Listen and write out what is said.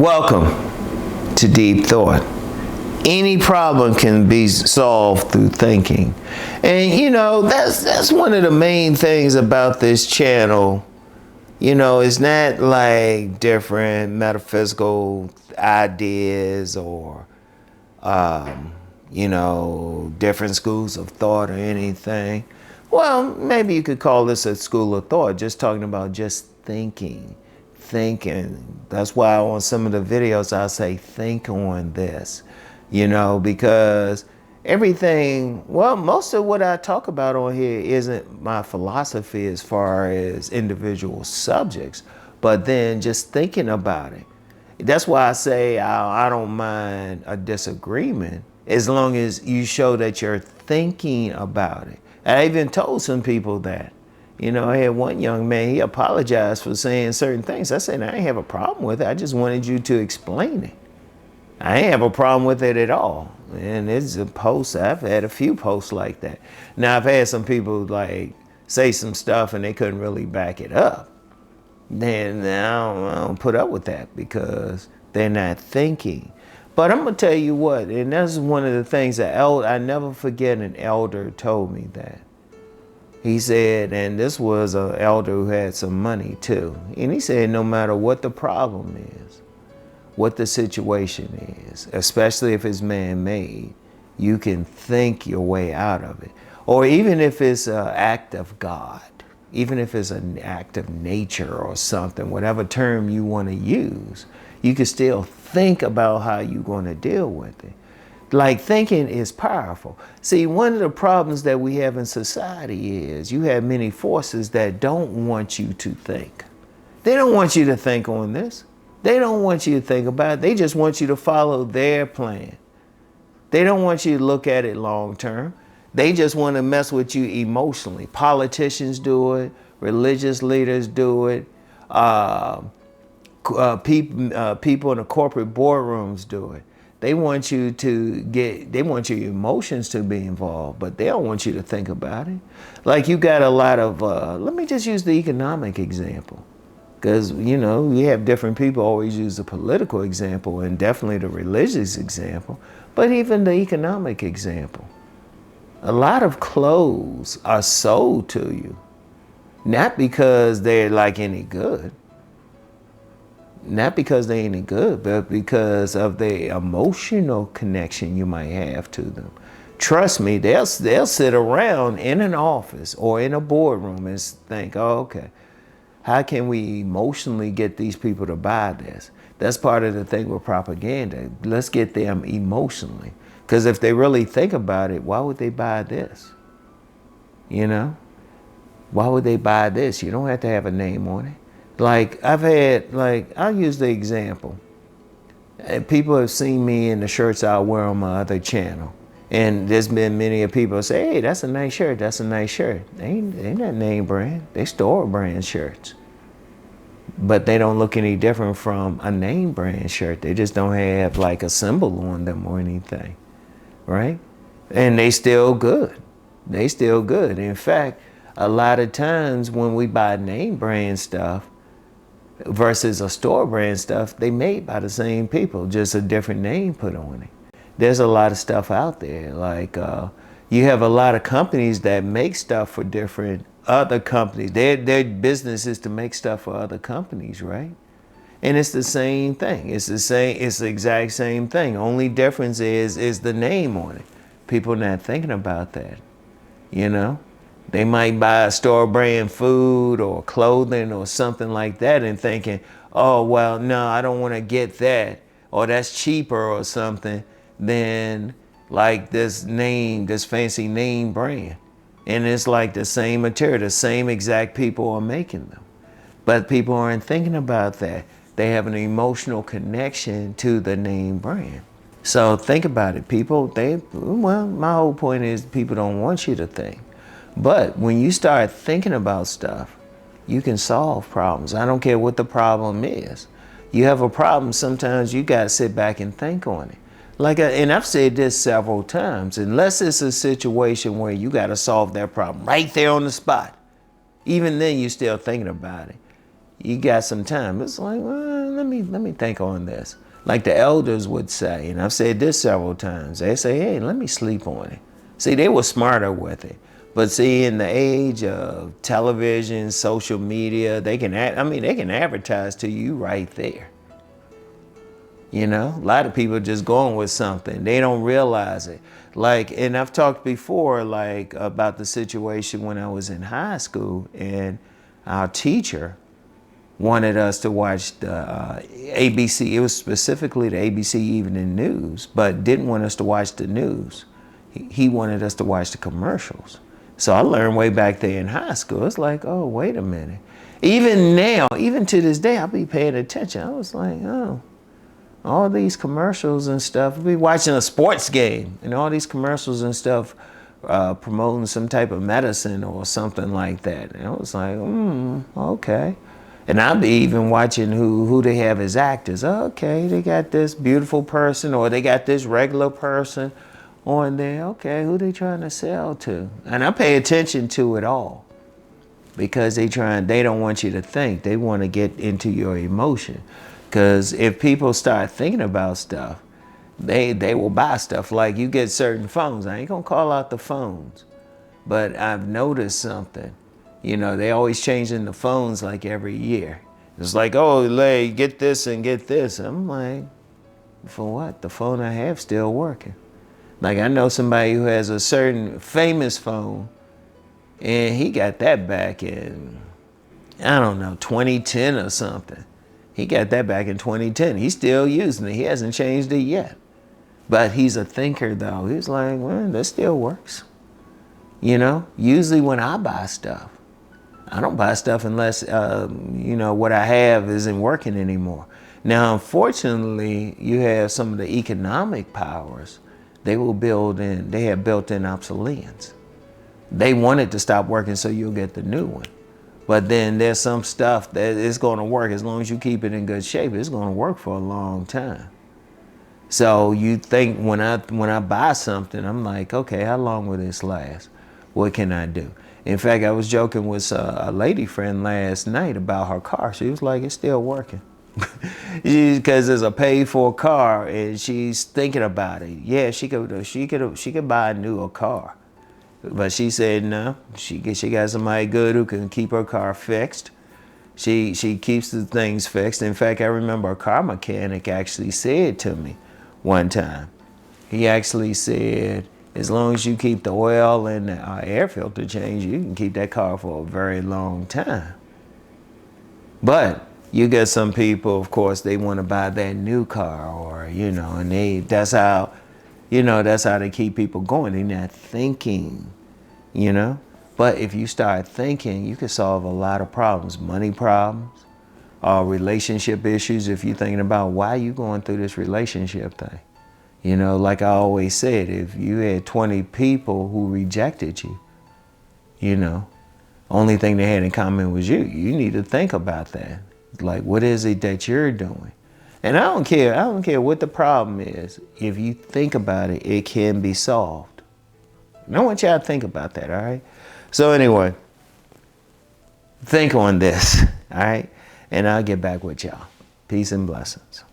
Welcome to Deep Thought. Any problem can be solved through thinking. And you know, that's one of the main things about this channel. You know, it's not like different metaphysical ideas or, you know, different schools of thought or anything. Well, maybe you could call this a school of thought, just talking about just thinking. That's why on some of the videos I say think on this, you know, because everything, well, most of what I talk about on here isn't my philosophy as far as individual subjects, but then just thinking about it. That's why I say I don't mind a disagreement as long as you show that you're thinking about it. I even told some people that. You know, I had one young man, he apologized for saying certain things. I said, I didn't have a problem with it. I just wanted you to explain it. I ain't have a problem with it at all. And it's a post, I've had a few posts like that. Now, I've had some people like say some stuff and they couldn't really back it up. Then I don't put up with that because they're not thinking. But I'm gonna tell you what, and that's one of the things that I never forget an elder told me that. He said, and this was an elder who had some money too. And he said, no matter what the problem is, what the situation is, especially if it's man-made, you can think your way out of it. Or even if it's an act of God, even if it's an act of nature or something, whatever term you want to use, you can still think about how you're going to deal with it. Like, thinking is powerful. See, one of the problems that we have in society is you have many forces that don't want you to think. They don't want you to think on this. They don't want you to think about it. They just want you to follow their plan. They don't want you to look at it long term. They just want to mess with you emotionally. Politicians do it. Religious leaders do it. People in the corporate boardrooms do it. They want you to they want your emotions to be involved, but they don't want you to think about it. Like, you got a lot of, let me just use the economic example. Because, you know, you have different people always use the political example and definitely the religious example, but even the economic example. A lot of clothes are sold to you, not because they're like any good. Not because they ain't any good, but because of the emotional connection you might have to them. Trust me, they'll sit around in an office or in a boardroom and think, oh, okay, how can we emotionally get these people to buy this? That's part of the thing with propaganda. Let's get them emotionally. Because if they really think about it, why would they buy this? You know? Why would they buy this? You don't have to have a name on it. Like, I'll use the example. People have seen me in the shirts I wear on my other channel. And there's been many people say, hey, that's a nice shirt, that's a nice shirt. They ain't that name brand, they store brand shirts. But they don't look any different from a name brand shirt. They just don't have like a symbol on them or anything, right? And they still good. They still good. In fact, a lot of times when we buy name brand stuff, versus a store brand stuff, they made by the same people, just a different name put on it. There's a lot of stuff out there. Like, you have a lot of companies that make stuff for different other companies. Their business is to make stuff for other companies, right? And it's the same thing. It's the exact same thing. Only difference is the name on it. People not thinking about that, you know? They might buy a store brand food or clothing or something like that and thinking, oh, well, no, I don't want to get that, or that's cheaper or something than like this fancy name brand. And it's like the same material, the same exact people are making them. But people aren't thinking about that. They have an emotional connection to the name brand. So think about it. People, my whole point is people don't want you to think. But when you start thinking about stuff, you can solve problems. I don't care what the problem is. You have a problem, sometimes you got to sit back and think on it. And I've said this several times, unless it's a situation where you got to solve that problem right there on the spot, even then you're still thinking about it. You got some time. It's like, well, let me think on this. Like the elders would say, and I've said this several times, they say, hey, let me sleep on it. See, they were smarter with it. But see, in the age of television, social media, they can advertise to you right there. You know, a lot of people just going with something. They don't realize it. Like, and I've talked before, like, about the situation when I was in high school, and our teacher wanted us to watch the ABC. It was specifically the ABC Evening News, but didn't want us to watch the news. He wanted us to watch the commercials. So I learned way back there in high school. It's like, oh, wait a minute. Even now, even to this day, I'll be paying attention. I was like, oh, all these commercials and stuff. I'll be watching a sports game and all these commercials and stuff promoting some type of medicine or something like that. And I was like, okay. And I'll be even watching who they have as actors. Okay, they got this beautiful person or they got this regular person on there. Okay, who they trying to sell to? And I pay attention to it all because they don't want you to think. They want to get into your emotion. Because if people start thinking about stuff, they will buy stuff. Like you get certain phones. I ain't gonna call out the phones, but I've noticed something. You know, they always changing the phones like every year. It's like, oh, get this and get this. I'm like, for what? The phone I have still working. Like I know somebody who has a certain famous phone and he got that back in, I don't know, 2010 or something. He got that back in 2010. He's still using it. He hasn't changed it yet. But he's a thinker though. He's like, well, that still works. You know, usually when I buy stuff, I don't buy stuff unless, you know, what I have isn't working anymore. Now, unfortunately, you have some of the economic powers. They have built-in obsolescence. They want it to stop working so you'll get the new one. But then there's some stuff that is going to work as long as you keep it in good shape. It's going to work for a long time. So you think when I buy something, I'm like, okay, how long will this last? What can I do? In fact, I was joking with a lady friend last night about her car. She was like, it's still working. Because it's a paid-for car, and she's thinking about it. Yeah, she could buy a newer car, but she said no. She got somebody good who can keep her car fixed. She keeps the things fixed. In fact, I remember a car mechanic actually said to me one time. He actually said, as long as you keep the oil and the air filter changed, you can keep that car for a very long time. But you get some people, of course, they want to buy that new car, or you know, and that's how they keep people going. They're not thinking, you know. But if you start thinking, you can solve a lot of problems, money problems, relationship issues. If you're thinking about why you going through this relationship thing. You know, like I always said, if you had 20 people who rejected you, you know, only thing they had in common was you. You need to think about that. Like, what is it that you're doing? And I don't care what the problem is. If you think about it, it can be solved. I want y'all to think about that, all right? So anyway, think on this, all right? And I'll get back with y'all. Peace and blessings.